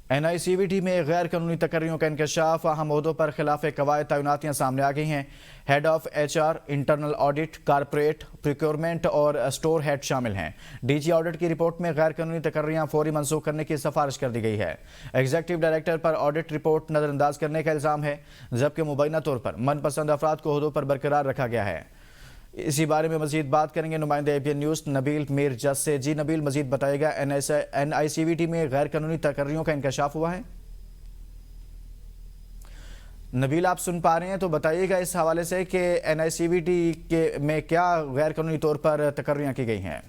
NICVT میں غیر قانونی تقرریوں کا انکشاف، اہم عہدوں پر خلاف قواعد تعیناتیاں سامنے آ گئی ہیں۔ Head of HR، internal audit, corporate procurement اور اسٹور ہیڈ شامل ہیں۔ DG آڈٹ کی رپورٹ میں غیر قانونی تقرریاں فوری منسوخ کرنے کی سفارش کر دی گئی ہے۔ ایگزیکٹو ڈائریکٹر پر آڈٹ رپورٹ نظر انداز کرنے کا الزام ہے، جبکہ مبینہ طور پر من پسند افراد کو عہدوں پر برقرار رکھا گیا ہے۔ اسی بارے میں مزید بات کریں گے نمائندہ ABN نیوز نبیل میر جس سے۔ جی نبیل، مزید بتائے گا، NICVT میں غیر قانونی تقرریوں کا انکشاف ہوا ہے؟ نبیل، آپ سن پا رہے ہیں تو بتائیے گا اس حوالے سے کہ NICVT میں کیا غیر قانونی طور پر تقرریاں کی گئی ہیں؟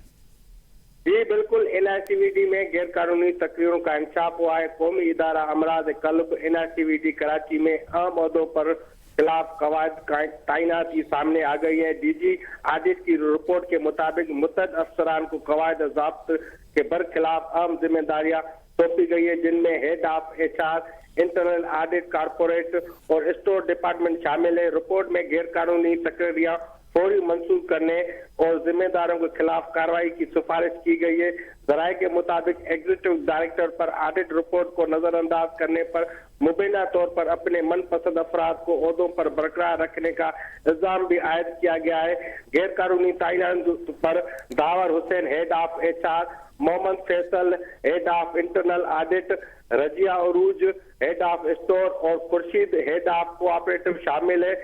جی بالکل، NICVT میں غیر قانونی تقریروں کا انکشاف ہوا ہے۔ قومی ادارہ امراض قلب NICVT کراچی میں اہم عہدوں پر خلاف قواعد تعیناتی سامنے آ گئی ہے۔ DG آڈٹ کی رپورٹ کے مطابق متعدد افسران کو قواعد ضابط کے برخلاف اہم ذمہ داریاں سونپی گئی ہے، جن میں head of HR، internal audit, corporate اور اسٹور ڈپارٹمنٹ شامل ہے۔ رپورٹ میں غیر قانونی تقرریاں فوری منسوخ کرنے اور ذمہ داروں کے خلاف کارروائی کی سفارش کی گئی ہے۔ ذرائع کے مطابق ایگزیکٹو ڈائریکٹر پر آڈٹ رپورٹ کو نظر انداز کرنے پر مبینہ طور پر اپنے من پسند افراد کو عہدوں پر برقرار رکھنے کا الزام بھی عائد کیا گیا ہے۔ غیر قانونی تعینات پر Dawar Hussain head of HR، Muhammad Faisal head of internal audit, Razia Urooj head of store اور خورشید ہیڈ آف کوآپریٹو شامل ہے۔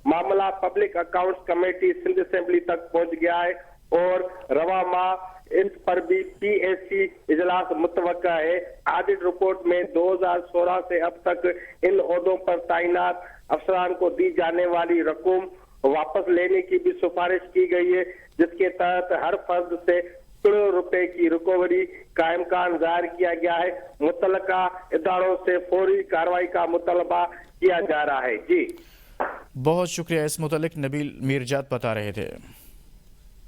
معاملہ public accounts committee Sindh assembly تک پہنچ گیا ہے اور رواں ماہ اس پر بھی PAC اجلاس متوقع ہے۔ آڈٹ رپورٹ میں 2016 سے اب تک ان عہدوں پر تعینات افسران کو دی جانے والی رقم واپس لینے کی بھی سفارش کی گئی ہے، جس کے تحت ہر فرد سے کروڑ روپے کی ریکوری کا امکان ظاہر کیا گیا ہے۔ متعلقہ اداروں سے فوری کارروائی کا مطالبہ کیا جا رہا ہے۔ جی بہت شکریہ، اس متعلق نبیل میر جات بتا رہے تھے۔